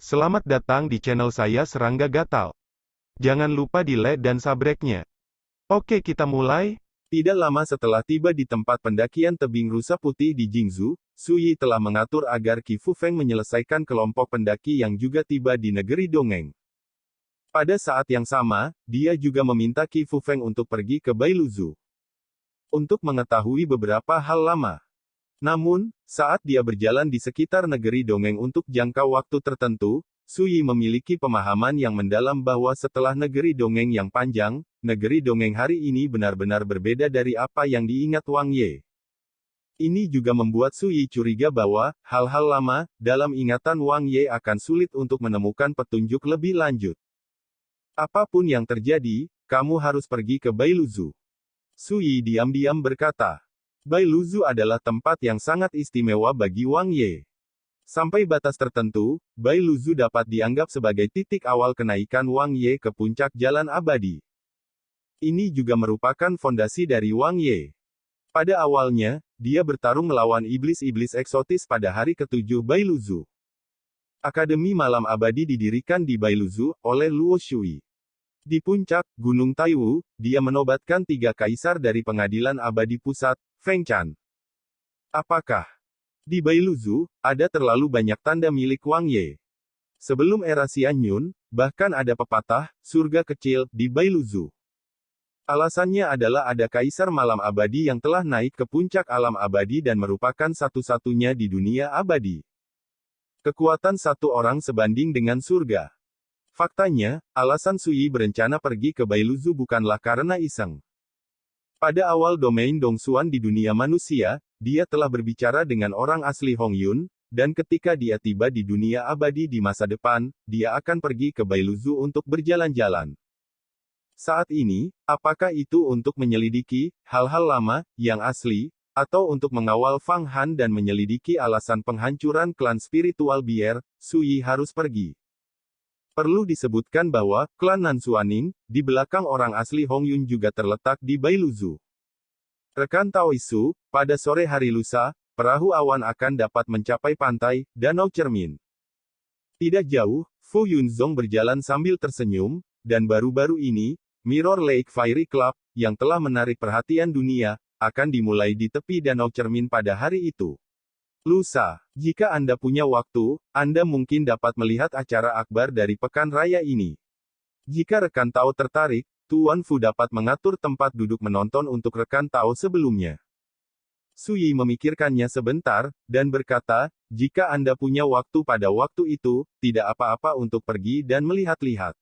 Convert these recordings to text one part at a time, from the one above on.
Selamat datang di channel saya Serangga Gatal. Jangan lupa di like dan subscribe-nya. Oke, kita mulai. Tidak lama setelah tiba di tempat pendakian tebing rusa putih di Jingzhou, Su Yi telah mengatur agar Qi Fufeng menyelesaikan kelompok pendaki yang juga tiba di negeri Dongeng. Pada saat yang sama, dia juga meminta Qi Fufeng untuk pergi ke Bailuzu untuk mengetahui beberapa hal lama. Namun, saat dia berjalan di sekitar negeri Dongeng untuk jangka waktu tertentu, Su Yi memiliki pemahaman yang mendalam bahwa setelah negeri Dongeng yang panjang, negeri Dongeng hari ini benar-benar berbeda dari apa yang diingat Wang Ye. Ini juga membuat Su Yi curiga bahwa, hal-hal lama, dalam ingatan Wang Ye akan sulit untuk menemukan petunjuk lebih lanjut. Apapun yang terjadi, kamu harus pergi ke Bailuzu. Su Yi diam-diam berkata. Bailuzu adalah tempat yang sangat istimewa bagi Wang Ye. Sampai batas tertentu, Bailuzu dapat dianggap sebagai titik awal kenaikan Wang Ye ke puncak jalan abadi. Ini juga merupakan fondasi dari Wang Ye. Pada awalnya, dia bertarung melawan iblis-iblis eksotis pada hari ke-7 Bailuzu. Akademi Malam Abadi didirikan di Bailuzu oleh Luo Shui. Di puncak Gunung Taiwu, dia menobatkan 3 kaisar dari Pengadilan Abadi Pusat, Feng Chan. Apakah di Bailuzu ada terlalu banyak tanda milik Wang Ye? Sebelum era Xianyun, bahkan ada pepatah surga kecil di Bailuzu. Alasannya adalah ada kaisar malam abadi yang telah naik ke puncak alam abadi dan merupakan satu-satunya di dunia abadi. Kekuatan satu orang sebanding dengan surga. Faktanya, alasan Su Yi berencana pergi ke Bailuzu bukanlah karena iseng. Pada awal domain Dongsuan di dunia manusia, dia telah berbicara dengan orang asli Hong Yun, dan ketika dia tiba di dunia abadi di masa depan, dia akan pergi ke Bailuzu untuk berjalan-jalan. Saat ini, apakah itu untuk menyelidiki hal-hal lama yang asli, atau untuk mengawal Fang Han dan menyelidiki alasan penghancuran klan spiritual Bier, Su Yi harus pergi. Perlu disebutkan bahwa, klan Nansuaning, di belakang orang asli Hong Yun juga terletak di Bailuzu. Rekan Taoisu, pada sore hari lusa, perahu awan akan dapat mencapai pantai, Danau Cermin. Tidak jauh, Fu Yunzong berjalan sambil tersenyum, dan baru-baru ini, Mirror Lake Fairy Club, yang telah menarik perhatian dunia, akan dimulai di tepi Danau Cermin pada hari itu. Lusa, jika Anda punya waktu, Anda mungkin dapat melihat acara akbar dari pekan raya ini. Jika rekan Tao tertarik, Tuan Fu dapat mengatur tempat duduk menonton untuk rekan Tao sebelumnya. Su Yi memikirkannya sebentar, dan berkata, jika Anda punya waktu pada waktu itu, tidak apa-apa untuk pergi dan melihat-lihat.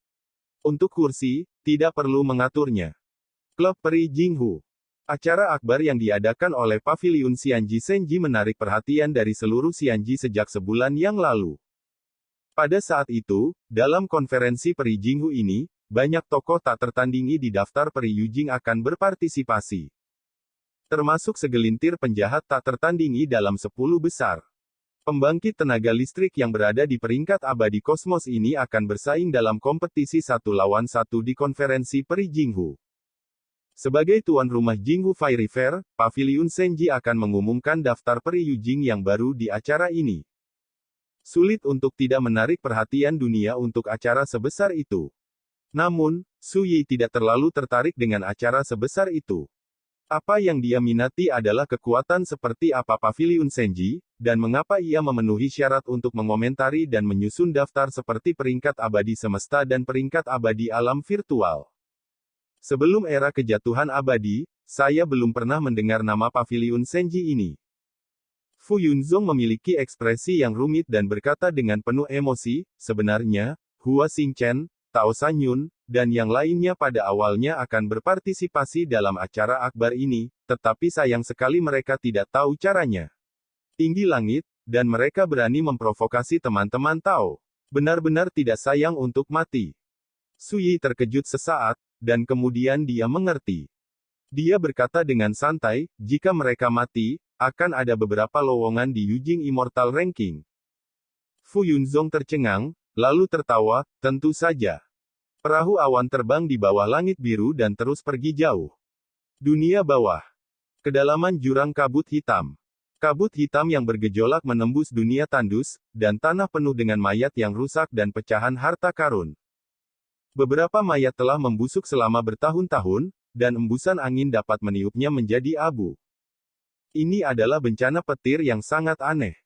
Untuk kursi, tidak perlu mengaturnya. Klub Peri Jinghu. Acara akbar yang diadakan oleh Paviliun Xianji Senji menarik perhatian dari seluruh Xianji sejak sebulan yang lalu. Pada saat itu, dalam konferensi Peri Jinghu ini, banyak tokoh tak tertandingi di daftar Peri Yujing akan berpartisipasi. Termasuk segelintir penjahat tak tertandingi dalam 10 besar. Pembangkit tenaga listrik yang berada di peringkat abadi kosmos ini akan bersaing dalam kompetisi 1 lawan 1 di konferensi Peri Jinghu. Sebagai tuan rumah Jinghu Fairy Fair, Paviliun Senji akan mengumumkan daftar Peri Yujing yang baru di acara ini. Sulit untuk tidak menarik perhatian dunia untuk acara sebesar itu. Namun, Su Yi tidak terlalu tertarik dengan acara sebesar itu. Apa yang dia minati adalah kekuatan seperti apa Paviliun Senji, dan mengapa ia memenuhi syarat untuk mengomentari dan menyusun daftar seperti peringkat abadi semesta dan peringkat abadi alam virtual. Sebelum era kejatuhan abadi, saya belum pernah mendengar nama Paviliun Senji ini. Fu Yunzong memiliki ekspresi yang rumit dan berkata dengan penuh emosi, sebenarnya, Hua Xingchen, Tao Sanyun, dan yang lainnya pada awalnya akan berpartisipasi dalam acara akbar ini, tetapi sayang sekali mereka tidak tahu caranya. Tinggi langit, dan mereka berani memprovokasi teman-teman Tao. Benar-benar tidak sayang untuk mati. Su Yi terkejut sesaat, dan kemudian dia mengerti. Dia berkata dengan santai, jika mereka mati, akan ada beberapa lowongan di Yujing Immortal Ranking. Fu Yunzong tercengang, lalu tertawa, tentu saja. Perahu awan terbang di bawah langit biru dan terus pergi jauh. Dunia bawah. Kedalaman jurang kabut hitam. Kabut hitam yang bergejolak menembus dunia tandus, dan tanah penuh dengan mayat yang rusak dan pecahan harta karun. Beberapa mayat telah membusuk selama bertahun-tahun, dan embusan angin dapat meniupnya menjadi abu. Ini adalah bencana petir yang sangat aneh.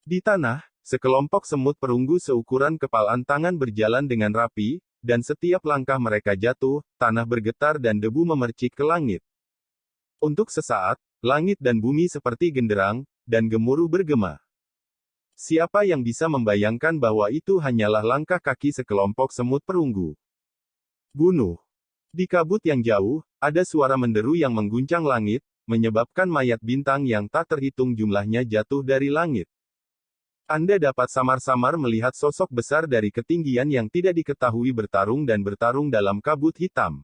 Di tanah, sekelompok semut perunggu seukuran kepalan tangan berjalan dengan rapi, dan setiap langkah mereka jatuh, tanah bergetar dan debu memercik ke langit. Untuk sesaat, langit dan bumi seperti genderang, dan gemuruh bergema. Siapa yang bisa membayangkan bahwa itu hanyalah langkah kaki sekelompok semut perunggu? Bunuh. Di kabut yang jauh, ada suara menderu yang mengguncang langit, menyebabkan mayat bintang yang tak terhitung jumlahnya jatuh dari langit. Anda dapat samar-samar melihat sosok besar dari ketinggian yang tidak diketahui bertarung dalam kabut hitam.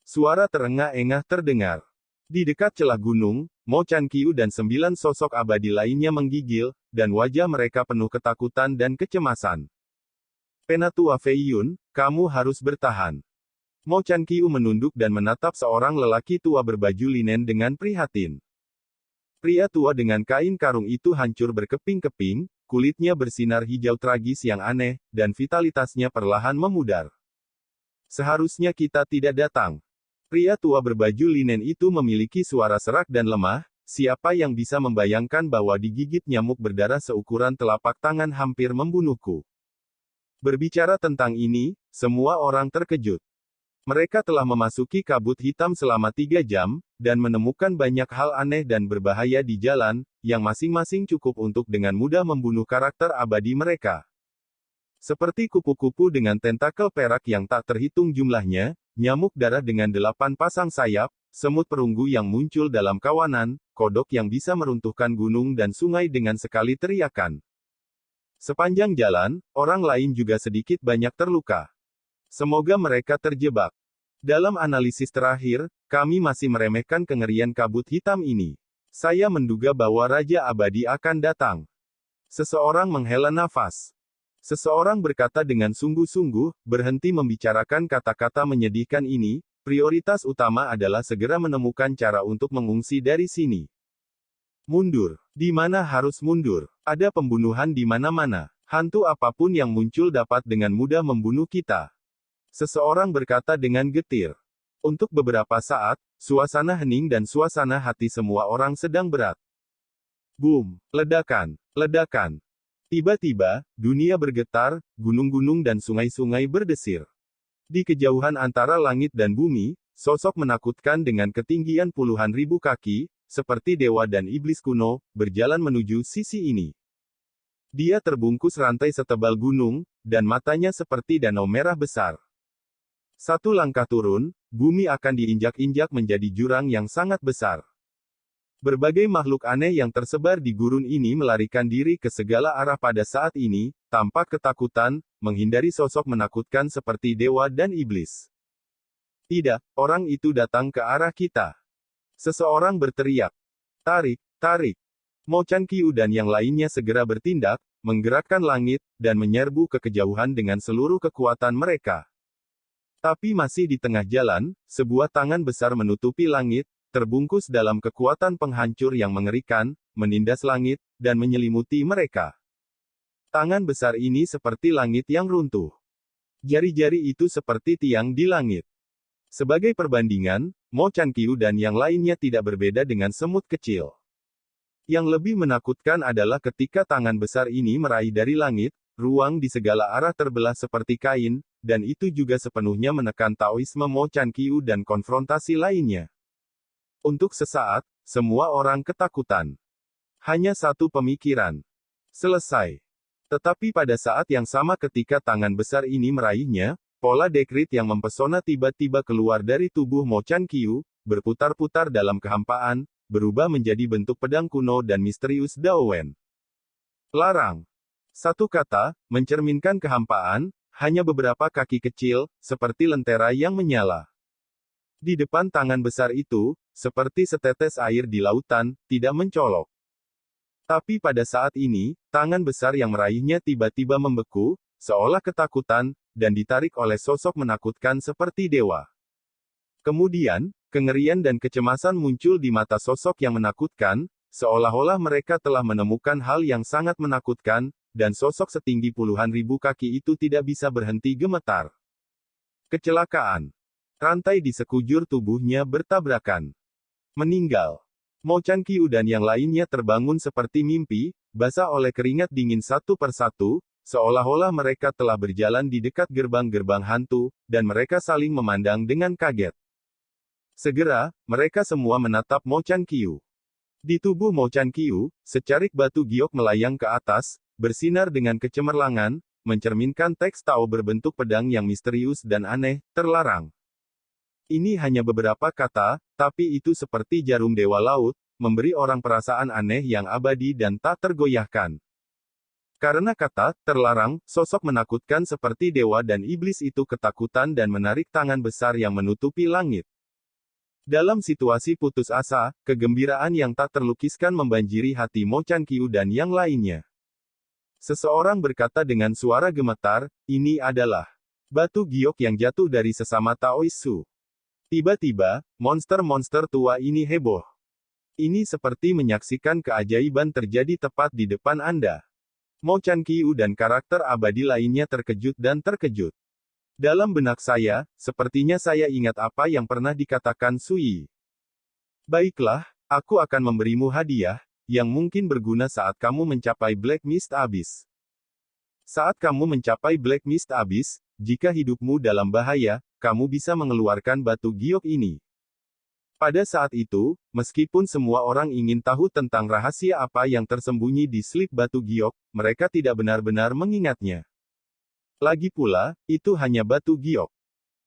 Suara terengah-engah terdengar. Di dekat celah gunung, Mo Chan Qiu dan 9 sosok abadi lainnya menggigil, dan wajah mereka penuh ketakutan dan kecemasan. Penatua Fei Yun, kamu harus bertahan. Mo Chan Qiu menunduk dan menatap seorang lelaki tua berbaju linen dengan prihatin. Pria tua dengan kain karung itu hancur berkeping-keping, kulitnya bersinar hijau tragis yang aneh, dan vitalitasnya perlahan memudar. Seharusnya kita tidak datang. Pria tua berbaju linen itu memiliki suara serak dan lemah, siapa yang bisa membayangkan bahwa digigit nyamuk berdarah seukuran telapak tangan hampir membunuhku. Berbicara tentang ini, semua orang terkejut. Mereka telah memasuki kabut hitam selama 3 jam, dan menemukan banyak hal aneh dan berbahaya di jalan, yang masing-masing cukup untuk dengan mudah membunuh karakter abadi mereka. Seperti kupu-kupu dengan tentakel perak yang tak terhitung jumlahnya, nyamuk darah dengan 8 pasang sayap, semut perunggu yang muncul dalam kawanan, kodok yang bisa meruntuhkan gunung dan sungai dengan sekali teriakan. Sepanjang jalan, orang lain juga sedikit banyak terluka. Semoga mereka terjebak. Dalam analisis terakhir, kami masih meremehkan kengerian kabut hitam ini. Saya menduga bahwa Raja Abadi akan datang. Seseorang menghela nafas. Seseorang berkata dengan sungguh-sungguh, berhenti membicarakan kata-kata menyedihkan ini, prioritas utama adalah segera menemukan cara untuk mengungsi dari sini. Mundur. Di mana harus mundur? Ada pembunuhan di mana-mana. Hantu apapun yang muncul dapat dengan mudah membunuh kita. Seseorang berkata dengan getir. Untuk beberapa saat, suasana hening dan suasana hati semua orang sedang berat. Boom! Ledakan! Ledakan! Tiba-tiba, dunia bergetar, gunung-gunung dan sungai-sungai berdesir. Di kejauhan antara langit dan bumi, sosok menakutkan dengan ketinggian puluhan ribu kaki, seperti dewa dan iblis kuno, berjalan menuju sisi ini. Dia terbungkus rantai setebal gunung, dan matanya seperti danau merah besar. Satu langkah turun, bumi akan diinjak-injak menjadi jurang yang sangat besar. Berbagai makhluk aneh yang tersebar di gurun ini melarikan diri ke segala arah pada saat ini, tanpa ketakutan, menghindari sosok menakutkan seperti dewa dan iblis. Tidak, orang itu datang ke arah kita. Seseorang berteriak. Tarik, tarik. Mo Chan Qiu dan yang lainnya segera bertindak, menggerakkan langit, dan menyerbu ke kejauhan dengan seluruh kekuatan mereka. Tapi masih di tengah jalan, sebuah tangan besar menutupi langit, terbungkus dalam kekuatan penghancur yang mengerikan, menindas langit, dan menyelimuti mereka. Tangan besar ini seperti langit yang runtuh. Jari-jari itu seperti tiang di langit. Sebagai perbandingan, Mo Chan Qiu dan yang lainnya tidak berbeda dengan semut kecil. Yang lebih menakutkan adalah ketika tangan besar ini meraih dari langit, ruang di segala arah terbelah seperti kain, dan itu juga sepenuhnya menekan Taoisme Mo Chan Qiu dan konfrontasi lainnya. Untuk sesaat, semua orang ketakutan. Hanya satu pemikiran. Selesai. Tetapi pada saat yang sama ketika tangan besar ini meraihnya, pola dekrit yang mempesona tiba-tiba keluar dari tubuh Mo Chan Qiu, berputar-putar dalam kehampaan, berubah menjadi bentuk pedang kuno dan misterius Daowen. Larang. Satu kata, mencerminkan kehampaan, hanya beberapa kaki kecil, seperti lentera yang menyala. Di depan tangan besar itu, seperti setetes air di lautan, tidak mencolok. Tapi pada saat ini, tangan besar yang meraihnya tiba-tiba membeku, seolah ketakutan, dan ditarik oleh sosok menakutkan seperti dewa. Kemudian, kengerian dan kecemasan muncul di mata sosok yang menakutkan, seolah-olah mereka telah menemukan hal yang sangat menakutkan, dan sosok setinggi puluhan ribu kaki itu tidak bisa berhenti gemetar. Kecelakaan. Rantai di sekujur tubuhnya bertabrakan. Meninggal. Mo Chan Qiu dan yang lainnya terbangun seperti mimpi, basah oleh keringat dingin satu persatu, seolah-olah mereka telah berjalan di dekat gerbang-gerbang hantu, dan mereka saling memandang dengan kaget. Segera, mereka semua menatap Mo Chan Qiu. Di tubuh Mo Chan Qiu, secarik batu giok melayang ke atas, bersinar dengan kecemerlangan, mencerminkan teks Tao berbentuk pedang yang misterius dan aneh, terlarang. Ini hanya beberapa kata, tapi itu seperti jarum dewa laut, memberi orang perasaan aneh yang abadi dan tak tergoyahkan. Karena kata terlarang, sosok menakutkan seperti dewa dan iblis itu ketakutan dan menarik tangan besar yang menutupi langit. Dalam situasi putus asa, kegembiraan yang tak terlukiskan membanjiri hati Mo Chan Qiu dan yang lainnya. Seseorang berkata dengan suara gemetar, ini adalah batu giok yang jatuh dari sesama Taoisu. Tiba-tiba, monster-monster tua ini heboh. Ini seperti menyaksikan keajaiban terjadi tepat di depan Anda. Mo Chan Qiu dan karakter abadi lainnya terkejut dan terkejut. Dalam benak saya, sepertinya saya ingat apa yang pernah dikatakan Sui. Baiklah, aku akan memberimu hadiah, yang mungkin berguna saat kamu mencapai Black Mist Abyss. Saat kamu mencapai Black Mist Abyss, jika hidupmu dalam bahaya, kamu bisa mengeluarkan batu giok ini. Pada saat itu, meskipun semua orang ingin tahu tentang rahasia apa yang tersembunyi di slip batu giok, mereka tidak benar-benar mengingatnya. Lagi pula, itu hanya batu giok.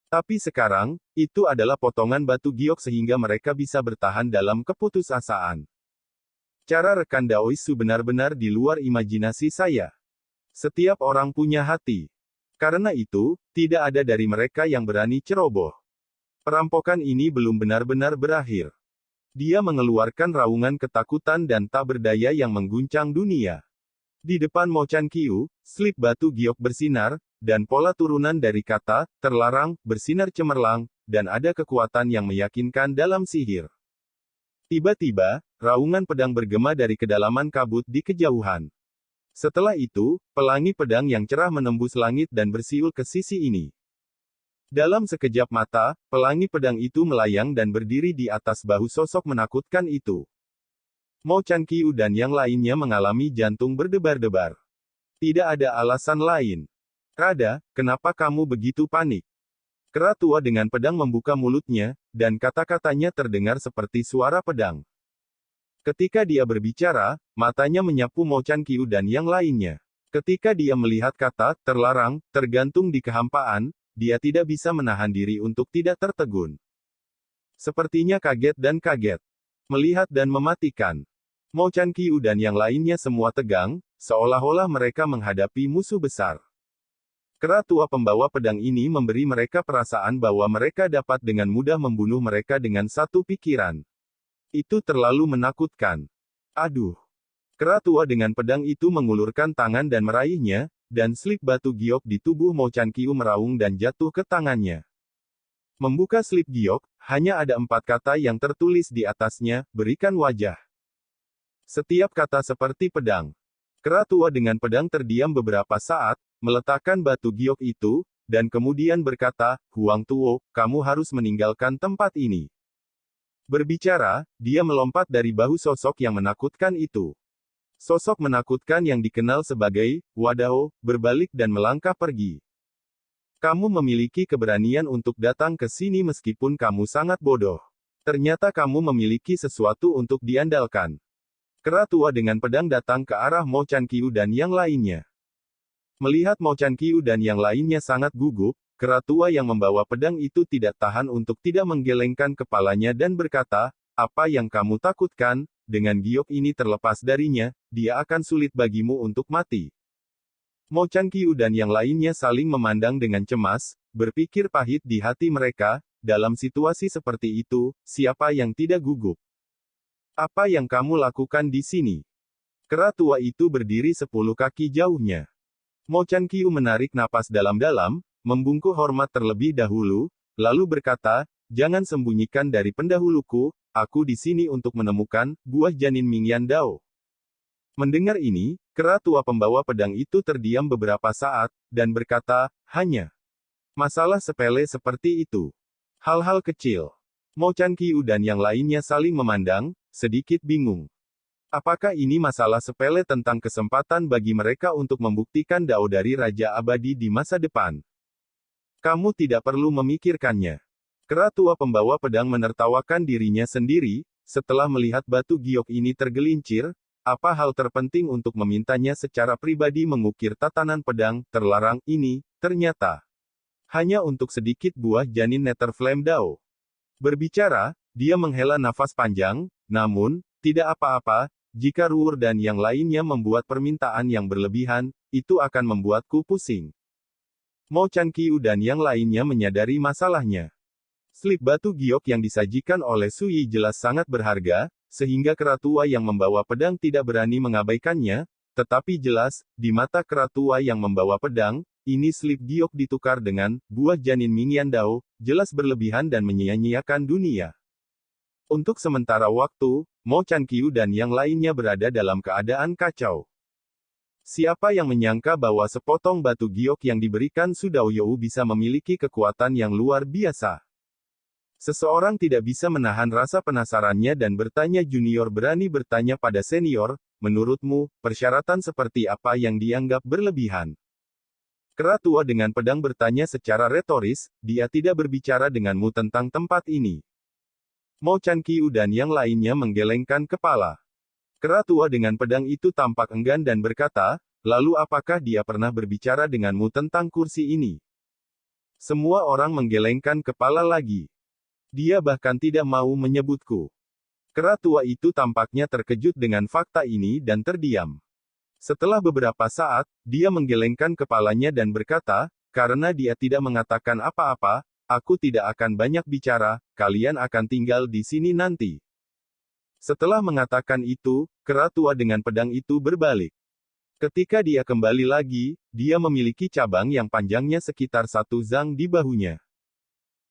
Tapi sekarang, itu adalah potongan batu giok sehingga mereka bisa bertahan dalam keputusasaan. Cara rekan Daoisu benar-benar di luar imajinasi saya. Setiap orang punya hati. Karena itu, tidak ada dari mereka yang berani ceroboh. Perampokan ini belum benar-benar berakhir. Dia mengeluarkan raungan ketakutan dan tak berdaya yang mengguncang dunia. Di depan Mo Chan Qiu, slip batu giok bersinar, dan pola turunan dari kata terlarang bersinar cemerlang, dan ada kekuatan yang meyakinkan dalam sihir. Tiba-tiba, raungan pedang bergema dari kedalaman kabut di kejauhan. Setelah itu, pelangi pedang yang cerah menembus langit dan bersiul ke sisi ini. Dalam sekejap mata, pelangi pedang itu melayang dan berdiri di atas bahu sosok menakutkan itu. Mo Chan Qiu dan yang lainnya mengalami jantung berdebar-debar. Tidak ada alasan lain. Rada, kenapa kamu begitu panik? Kera tua dengan pedang membuka mulutnya, dan kata-katanya terdengar seperti suara pedang. Ketika dia berbicara, matanya menyapu Mo Chan Qiu dan yang lainnya. Ketika dia melihat kata terlarang tergantung di kehampaan, dia tidak bisa menahan diri untuk tidak tertegun. Sepertinya kaget dan kaget. Melihat dan mematikan. Mo Chan Qiu dan yang lainnya semua tegang, seolah-olah mereka menghadapi musuh besar. Kera tua pembawa pedang ini memberi mereka perasaan bahwa mereka dapat dengan mudah membunuh mereka dengan satu pikiran. Itu terlalu menakutkan. Aduh. Kera tua dengan pedang itu mengulurkan tangan dan meraihnya, dan slip batu giok di tubuh Mo Chan Qiu meraung dan jatuh ke tangannya. Membuka slip giok, hanya ada 4 kata yang tertulis di atasnya, berikan wajah. Setiap kata seperti pedang. Kera tua dengan pedang terdiam beberapa saat, meletakkan batu giok itu, dan kemudian berkata, Huang Tuo, kamu harus meninggalkan tempat ini. Berbicara, dia melompat dari bahu sosok yang menakutkan itu. Sosok menakutkan yang dikenal sebagai Wadao berbalik dan melangkah pergi. Kamu memiliki keberanian untuk datang ke sini meskipun kamu sangat bodoh. Ternyata kamu memiliki sesuatu untuk diandalkan. Kera tua dengan pedang datang ke arah Mo Chan Qiu dan yang lainnya. Melihat Mo Chan Qiu dan yang lainnya sangat gugup, kera tua yang membawa pedang itu tidak tahan untuk tidak menggelengkan kepalanya dan berkata, apa yang kamu takutkan, dengan giok ini terlepas darinya, dia akan sulit bagimu untuk mati. Mo Chan Qiu dan yang lainnya saling memandang dengan cemas, berpikir pahit di hati mereka, dalam situasi seperti itu, siapa yang tidak gugup? Apa yang kamu lakukan di sini? Kera tua itu berdiri 10 kaki jauhnya. Mo Chan Qiu menarik napas dalam-dalam, membungkuk hormat terlebih dahulu, lalu berkata, jangan sembunyikan dari pendahuluku, aku di sini untuk menemukan buah janin Mingyan Dao. Mendengar ini, kera tua pembawa pedang itu terdiam beberapa saat, dan berkata, hanya masalah sepele seperti itu. Hal-hal kecil. Mo Chan Qiu dan yang lainnya saling memandang, sedikit bingung. Apakah ini masalah sepele tentang kesempatan bagi mereka untuk membuktikan Dao dari Raja Abadi di masa depan? Kamu tidak perlu memikirkannya. Kera tua pembawa pedang menertawakan dirinya sendiri, setelah melihat batu giok ini tergelincir, apa hal terpenting untuk memintanya secara pribadi mengukir tatanan pedang terlarang ini, ternyata hanya untuk sedikit buah janin Nether Flame Dao. Berbicara, dia menghela nafas panjang, namun, tidak apa-apa, jika Ruur dan yang lainnya membuat permintaan yang berlebihan, itu akan membuatku pusing. Mo Chan Qiu dan yang lainnya menyadari masalahnya. Slip batu giok yang disajikan oleh Sui jelas sangat berharga, sehingga kera tua yang membawa pedang tidak berani mengabaikannya, tetapi jelas, di mata kera tua yang membawa pedang, ini slip giok ditukar dengan buah janin Mingyan Dao, jelas berlebihan dan menyia-nyiakan dunia. Untuk sementara waktu, Mo Chan Qiu dan yang lainnya berada dalam keadaan kacau. Siapa yang menyangka bahwa sepotong batu giok yang diberikan Su Daoyou bisa memiliki kekuatan yang luar biasa? Seseorang tidak bisa menahan rasa penasarannya dan bertanya. Junior berani bertanya pada senior, menurutmu, persyaratan seperti apa yang dianggap berlebihan? Kera tua dengan pedang bertanya secara retoris, dia tidak berbicara denganmu tentang tempat ini. Mo Chan Qiu dan yang lainnya menggelengkan kepala. Kera tua dengan pedang itu tampak enggan dan berkata, lalu apakah dia pernah berbicara denganmu tentang kursi ini? Semua orang menggelengkan kepala lagi. Dia bahkan tidak mau menyebutku. Kera tua itu tampaknya terkejut dengan fakta ini dan terdiam. Setelah beberapa saat, dia menggelengkan kepalanya dan berkata, karena dia tidak mengatakan apa-apa, aku tidak akan banyak bicara, kalian akan tinggal di sini nanti. Setelah mengatakan itu, kera tua dengan pedang itu berbalik. Ketika dia kembali lagi, dia memiliki cabang yang panjangnya sekitar 1 zang di bahunya.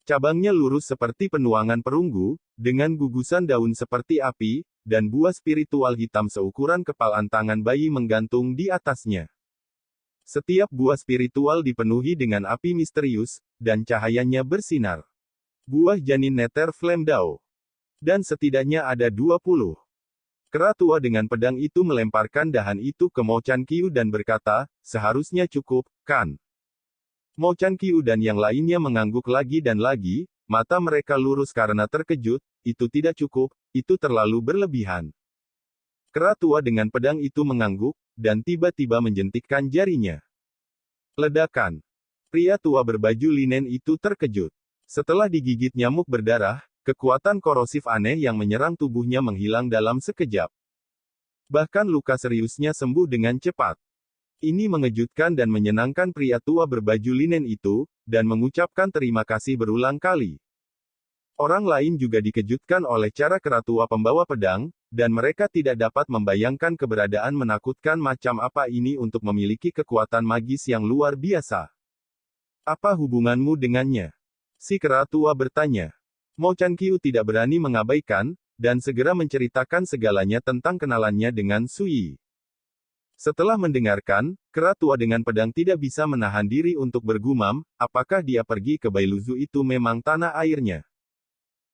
Cabangnya lurus seperti penuangan perunggu, dengan gugusan daun seperti api, dan buah spiritual hitam seukuran kepalan tangan bayi menggantung di atasnya. Setiap buah spiritual dipenuhi dengan api misterius, dan cahayanya bersinar. Buah janin Nether Flame Dao. Dan setidaknya ada 20. Kera tua dengan pedang itu melemparkan dahan itu ke Mo Chan Qiu dan berkata, seharusnya cukup, kan? Mo Chan Qiu dan yang lainnya mengangguk lagi dan lagi, mata mereka lurus karena terkejut, itu tidak cukup, itu terlalu berlebihan. Kera tua dengan pedang itu mengangguk, dan tiba-tiba menjentikkan jarinya. Ledakan. Pria tua berbaju linen itu terkejut. Setelah digigit nyamuk berdarah, kekuatan korosif aneh yang menyerang tubuhnya menghilang dalam sekejap. Bahkan luka seriusnya sembuh dengan cepat. Ini mengejutkan dan menyenangkan pria tua berbaju linen itu, dan mengucapkan terima kasih berulang kali. Orang lain juga dikejutkan oleh cara kera tua pembawa pedang, dan mereka tidak dapat membayangkan keberadaan menakutkan macam apa ini untuk memiliki kekuatan magis yang luar biasa. Apa hubunganmu dengannya? Si kera tua bertanya. Mo Chan Qiu tidak berani mengabaikan, dan segera menceritakan segalanya tentang kenalannya dengan Sui. Setelah mendengarkan, kera tua dengan pedang tidak bisa menahan diri untuk bergumam, apakah dia pergi ke Bailuzu itu memang tanah airnya.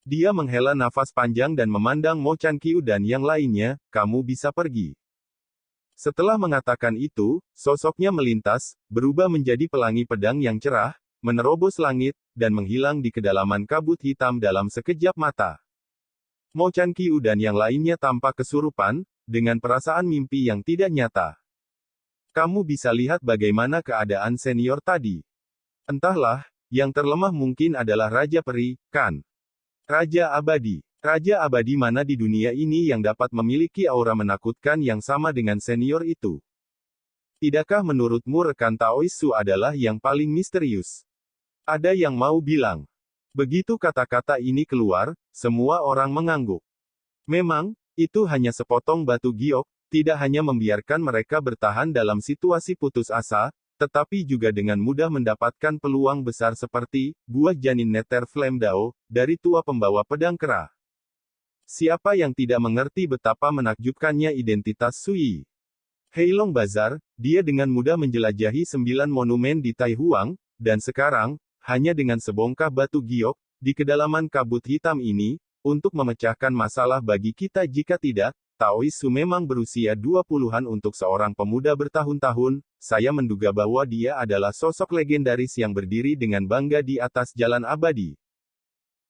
Dia menghela nafas panjang dan memandang Mo Chan Qiu dan yang lainnya, kamu bisa pergi. Setelah mengatakan itu, sosoknya melintas, berubah menjadi pelangi pedang yang cerah, menerobos langit, dan menghilang di kedalaman kabut hitam dalam sekejap mata. Mo Chan Qiu dan yang lainnya tampak kesurupan, dengan perasaan mimpi yang tidak nyata. Kamu bisa lihat bagaimana keadaan senior tadi. Entahlah, yang terlemah mungkin adalah Raja Peri, kan? Raja Abadi. Raja Abadi mana di dunia ini yang dapat memiliki aura menakutkan yang sama dengan senior itu? Tidakkah menurutmu rekan Taoisu adalah yang paling misterius? Ada yang mau bilang. Begitu kata-kata ini keluar, semua orang mengangguk. Memang, itu hanya sepotong batu giok, tidak hanya membiarkan mereka bertahan dalam situasi putus asa, tetapi juga dengan mudah mendapatkan peluang besar seperti buah janin Nether Flame Dao dari tua pembawa pedang kera. Siapa yang tidak mengerti betapa menakjubkannya identitas Sui Heilong Bazar, dia dengan mudah menjelajahi 9 monumen di Taihuang, dan sekarang, hanya dengan sebongkah batu giok, di kedalaman kabut hitam ini, untuk memecahkan masalah bagi kita jika tidak, Taois Su memang berusia 20-an untuk seorang pemuda bertahun-tahun, saya menduga bahwa dia adalah sosok legendaris yang berdiri dengan bangga di atas jalan abadi.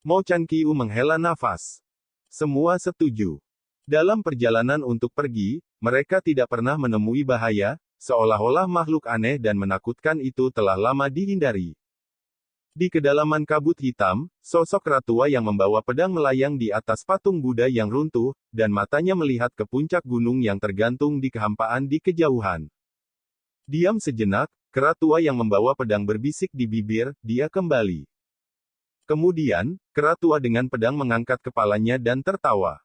Mo Chan Qiu menghela nafas. Semua setuju. Dalam perjalanan untuk pergi, mereka tidak pernah menemui bahaya, seolah-olah makhluk aneh dan menakutkan itu telah lama dihindari. Di kedalaman kabut hitam, sosok Ratua yang membawa pedang melayang di atas patung Buddha yang runtuh, dan matanya melihat ke puncak gunung yang tergantung di kehampaan di kejauhan. Diam sejenak, Keratua yang membawa pedang berbisik di bibir, dia kembali. Kemudian, Keratua dengan pedang mengangkat kepalanya dan tertawa.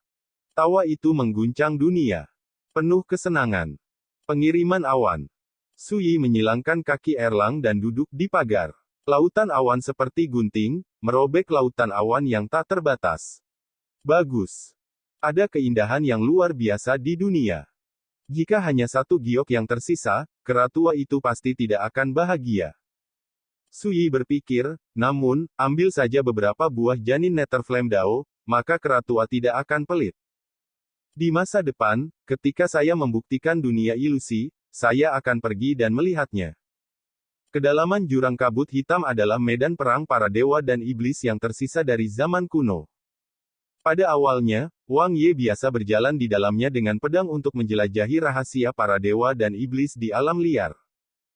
Tawa itu mengguncang dunia. Penuh kesenangan. Pengiriman awan. Sui menyilangkan kaki Erlang dan duduk di pagar. Lautan awan seperti gunting, merobek lautan awan yang tak terbatas. Bagus. Ada keindahan yang luar biasa di dunia. Jika hanya satu giok yang tersisa, Keratua itu pasti tidak akan bahagia. Sui berpikir, namun, ambil saja beberapa buah janin Nether Flame Dao, maka Keratua tidak akan pelit. Di masa depan, ketika saya membuktikan dunia ilusi, saya akan pergi dan melihatnya. Kedalaman jurang kabut hitam adalah medan perang para dewa dan iblis yang tersisa dari zaman kuno. Pada awalnya, Wang Ye biasa berjalan di dalamnya dengan pedang untuk menjelajahi rahasia para dewa dan iblis di alam liar.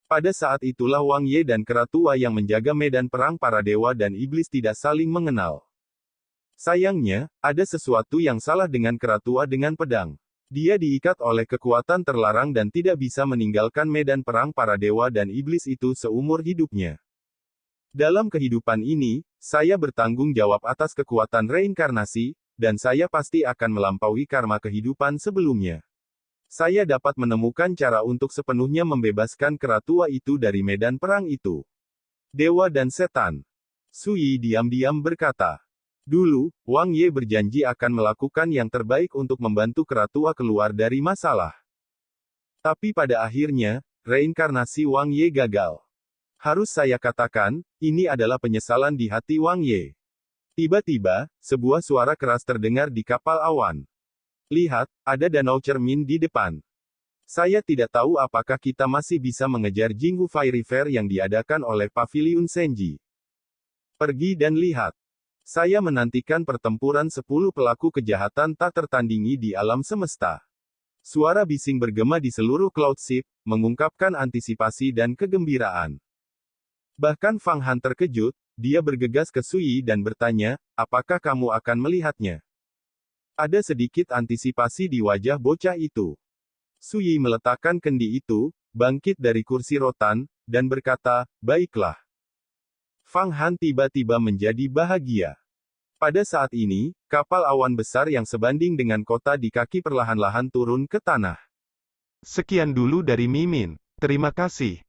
Pada saat itulah Wang Ye dan Keratua yang menjaga medan perang para dewa dan iblis tidak saling mengenal. Sayangnya, ada sesuatu yang salah dengan Keratua dengan pedang. Dia diikat oleh kekuatan terlarang dan tidak bisa meninggalkan medan perang para dewa dan iblis itu seumur hidupnya. Dalam kehidupan ini, saya bertanggung jawab atas kekuatan reinkarnasi, dan saya pasti akan melampaui karma kehidupan sebelumnya. Saya dapat menemukan cara untuk sepenuhnya membebaskan Keratua itu dari medan perang itu. Dewa dan setan. Sui diam-diam berkata. Dulu, Wang Ye berjanji akan melakukan yang terbaik untuk membantu Keratua keluar dari masalah. Tapi pada akhirnya, reinkarnasi Wang Ye gagal. Harus saya katakan, ini adalah penyesalan di hati Wang Ye. Tiba-tiba, sebuah suara keras terdengar di kapal awan. Lihat, ada danau cermin di depan. Saya tidak tahu apakah kita masih bisa mengejar Jinghu Fairy Fair yang diadakan oleh Paviliun Senji. Pergi dan lihat. Saya menantikan pertempuran 10 pelaku kejahatan tak tertandingi di alam semesta. Suara bising bergema di seluruh Cloud Ship, mengungkapkan antisipasi dan kegembiraan. Bahkan Fang Han terkejut, dia bergegas ke Sui dan bertanya, apakah kamu akan melihatnya? Ada sedikit antisipasi di wajah bocah itu. Sui meletakkan kendi itu, bangkit dari kursi rotan, dan berkata, baiklah. Fang Han tiba-tiba menjadi bahagia. Pada saat ini, kapal awan besar yang sebanding dengan kota di kaki perlahan-lahan turun ke tanah. Sekian dulu dari Mimin. Terima kasih.